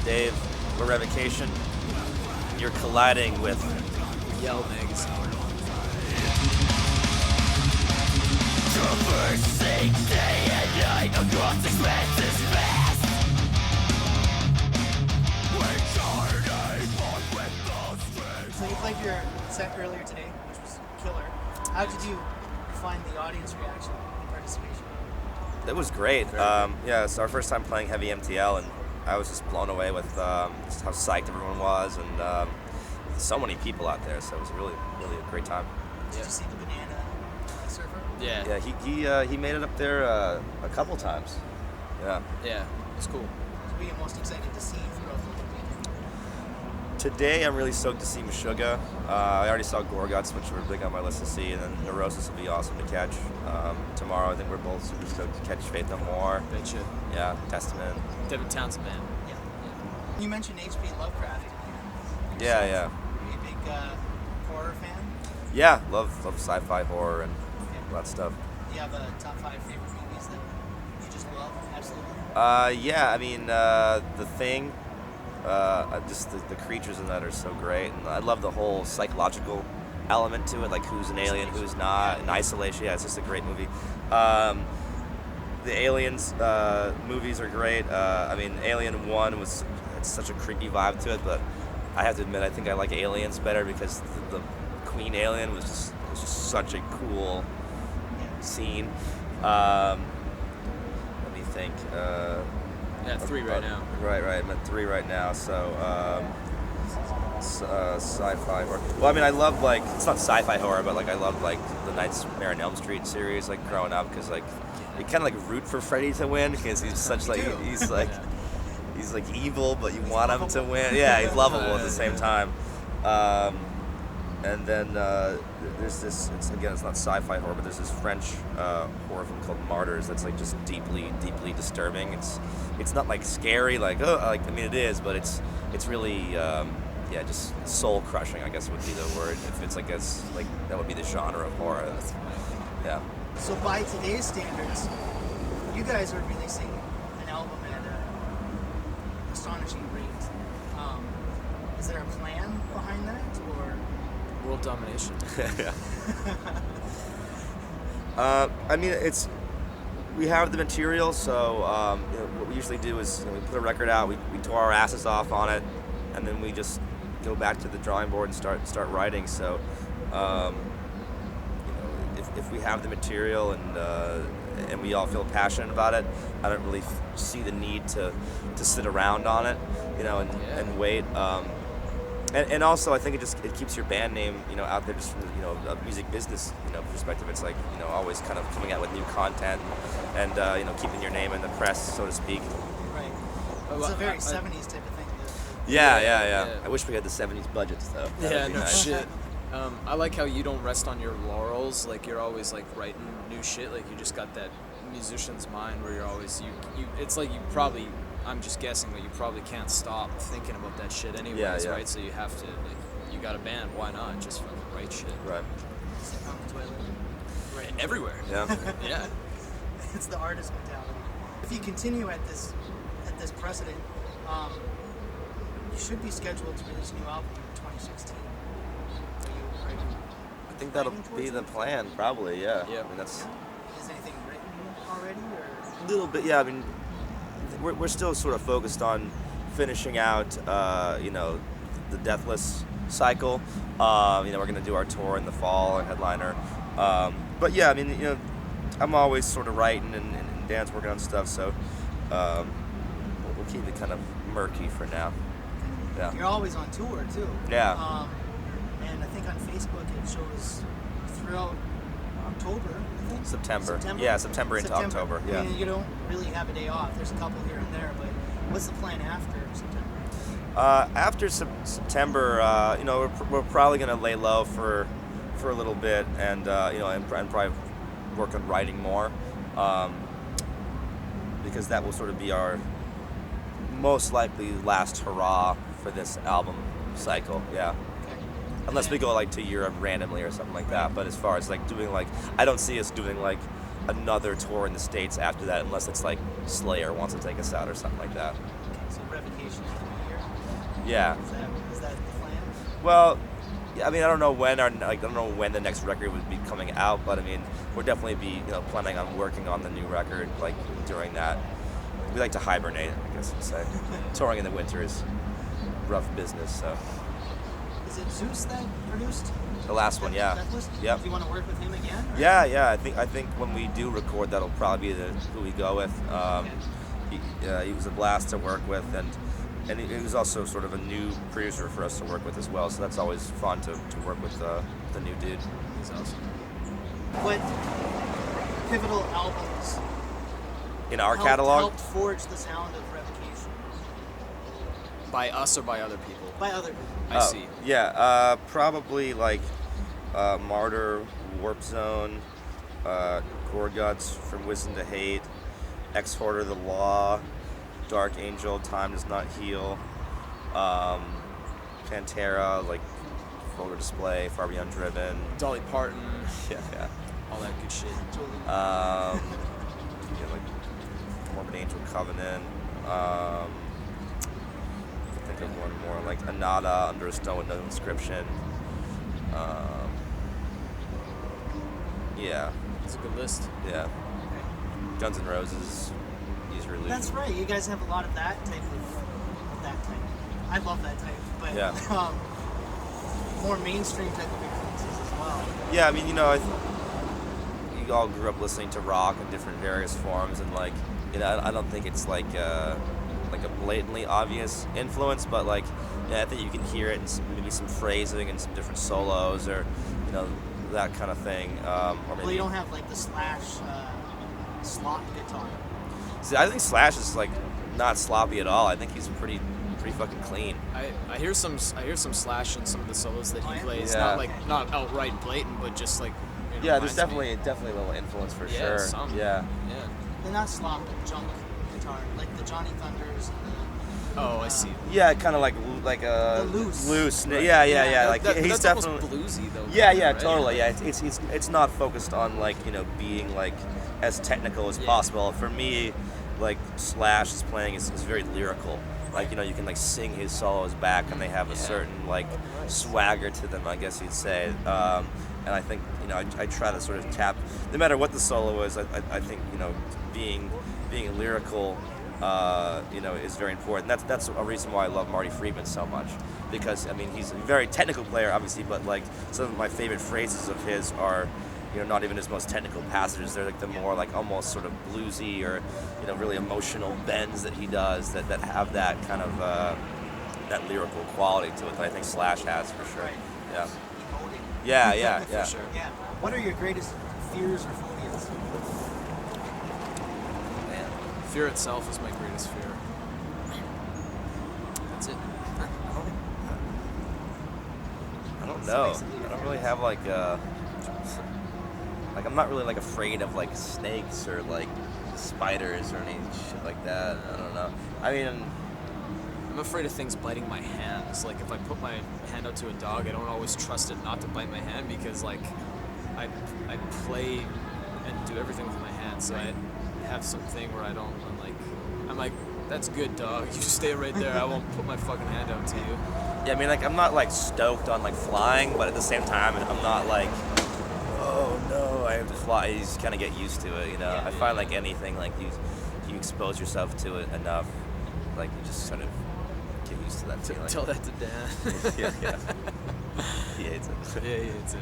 Dave. We're Revocation. You're colliding with Yell Magazine. Traversing day and night across expanses vast. So you played your set earlier today, which was killer. How did you find the audience reaction and participation? It was great. Yeah, it's our first time playing Heavy MTL, and I was just blown away with just how psyched everyone was, and so many people out there. So it was really a great time. Did you see the banana surfer? Yeah. Yeah, he made it up there a couple times. Yeah. Yeah, it's cool. Who are you most excited to see throughout the weekend? Today I'm really stoked to see Meshuggah. I already saw Gorguts, which were big on my list to see, and then Neurosis will be awesome to catch. Tomorrow I think we're both super stoked to catch Faith No More. Betcha. Yeah, Testament. Devin Townsend band. Yeah. You mentioned H.P. Lovecraft. Yeah. Are you a big horror fan? Yeah, love sci-fi, horror, and all that stuff. Do you have a top 5 favorite movies that you just love? Absolutely. Yeah, I mean, The Thing, just the creatures in that are so great, and I love the whole psychological element to it, like who's an alien, who's not, and Isolation. Yeah, it's just a great movie. The Aliens movies are great. I mean, Alien 1 had such a creepy vibe to it, but I have to admit, I think I like Aliens better because the Queen Alien was just such a cool scene. Let me think. Yeah, 3 right now. Right. I'm at 3 right now. So, sci-fi horror. Well, I mean, I love it's not sci-fi horror, but I love the Nightmare on Elm Street series, growing up, because you kind of root for Freddy to win because he's such he's evil, but you want him to win. Yeah, he's lovable at the same time. And then there's this. It's not sci-fi horror, but there's this French horror film called Martyrs that's just deeply disturbing. It's not scary, I mean it is, but it's really just soul crushing, I guess would be the word. If it's that would be the genre of horror. Yeah. So by today's standards, you guys are releasing an album at an astonishing rate. Is there a plan behind that, or? World domination. Yeah. I mean, we have the material, so what we usually do is we put a record out, we tore our asses off on it, and then we just go back to the drawing board and start writing. So, if we have the material and we all feel passionate about it, I don't really see the need to sit around on it, and wait. And also, I think it keeps your band name, out there just from a music business, perspective. It's always kind of coming out with new content and keeping your name in the press, so to speak. Right. It's a very 70s type of thing. Yeah. I wish we had the 70s budgets though. Yeah, no shit. I like how you don't rest on your laurels. You're always writing new shit. You just got that musician's mind where you're always you. It's you probably. I'm just guessing, but you probably can't stop thinking about that shit anyways, yeah. right? So you have to, you got a band, why not? Just fucking write shit. Right. Sit on the toilet. Right, everywhere. Yeah. Yeah. It's the artist mentality. If you continue at this precedent, you should be scheduled to release a new album in 2016. Are you I think that'll be the plan, probably. Yeah. Yeah. I mean, Is anything written already, or? a little bit. Yeah. I mean, we're still sort of focused on finishing out, the Deathless cycle. We're going to do our tour in the fall, our headliner. But yeah, I mean, I'm always sort of writing and Dan's working on stuff, so we'll keep it kind of murky for now. Yeah. You're always on tour too. Yeah. And I think on Facebook it shows throughout October. I think. September. Yeah, September into October. Yeah. I mean, you don't really have a day off. There's a couple here and there, but what's the plan after September? After September, we're probably going to lay low for a little bit, and and probably work on writing more, because that will sort of be our most likely last hurrah for this album cycle. Yeah. Unless we go to Europe randomly or something like that. But as far as doing I don't see us doing another tour in the States after that, unless it's Slayer wants to take us out or something like that. Okay, so Revocation. Yeah. Is that the plan? Well, yeah, I mean, I don't know when I don't know when the next record would be coming out, but I mean, we'll definitely be planning on working on the new record like during that. We like to hibernate, I guess you'd say. Touring in the winter is rough business, so. Is it Zeus that produced? The last one, yeah. Yep. Do you want to work with him again? Or? Yeah. I think when we do record, that'll probably be who we go with. He was a blast to work with, and he was also sort of a new producer for us to work with as well. So that's always fun to work with the new dude. He's awesome. What pivotal albums In our catalog, helped forge the sound of Revocation? By us or by other people? By other people. I see. Yeah, probably like Martyr, Warp Zone, Gorguts, From Wisdom to Hate, Ex-Hoarder, The Law, Dark Angel, Time Does Not Heal, Pantera, like Vulgar Display, Far Beyond Driven. Dolly Parton. Yeah. All that good shit. Like Morbid Angel, Covenant. Think of one more, like Anada, Under a Stone with No Inscription. Yeah. It's a good list. Yeah. Guns N' Roses, User Illusion. That's right. You guys have a lot of that type of that type. I love that type, but Yeah. more mainstream type of influences as well. Yeah, I mean, you all grew up listening to rock in different various forms, and like, I don't think it's like a blatantly obvious influence, but like, I think you can hear it in maybe some phrasing and some different solos, or that kind of thing. Or maybe, Well, you don't have like the Slash slot guitar. See, I think Slash is like not sloppy at all. I think he's pretty fucking clean. I hear some Slash in some of the solos that Oh, he yeah? plays. Yeah. Not outright blatant, but just like. Yeah, there's reminds me. definitely a little influence for Yeah, sure. some. Yeah. Yeah. They're not slop and junk guitar, like the Johnny Thunders and Oh, I see. Yeah, kind of like a The loose. loose. Right. Yeah. That- Like that- he's that's definitely almost bluesy though. Yeah, right? totally. Yeah, it's not focused on like being like as technical as Yeah. possible. For me, like Slash's playing is very lyrical. Like you can like sing his solos back, and they have a Yeah. certain like swagger to them, I guess you'd say. And I think I try to sort of tap, no matter what the solo is. I think being lyrical. Is very important. That's a reason why I love Marty Friedman so much, because I mean he's a very technical player, obviously, but like some of my favorite phrases of his are, not even his most technical passages. They're like the more like almost sort of bluesy or really emotional bends that he does that have that kind of that lyrical quality to it that I think Slash has for sure. Right. Yeah. emoting. Yeah. For sure. Yeah. What are your greatest fears or phobias? Fear itself is my greatest fear. That's it. I don't know. I don't really have like I'm not really like afraid of like snakes or like spiders or any shit like that. I don't know. I mean, I'm afraid of things biting my hands. Like if I put my hand out to a dog, I don't always trust it not to bite my hand because like I play and do everything with my hands. So I have something where I'm like, that's good, dog. You just stay right there. I won't put my fucking hand out to you. yeah, I mean, like I'm not like stoked on like flying, but at the same time, I'm not like, oh no, I have to fly. You just kind of get used to it, I find like anything, like you expose yourself to it enough, like you just sort of get used to that feeling. Tell that to Dan. yeah. He hates it. Yeah, he hates it.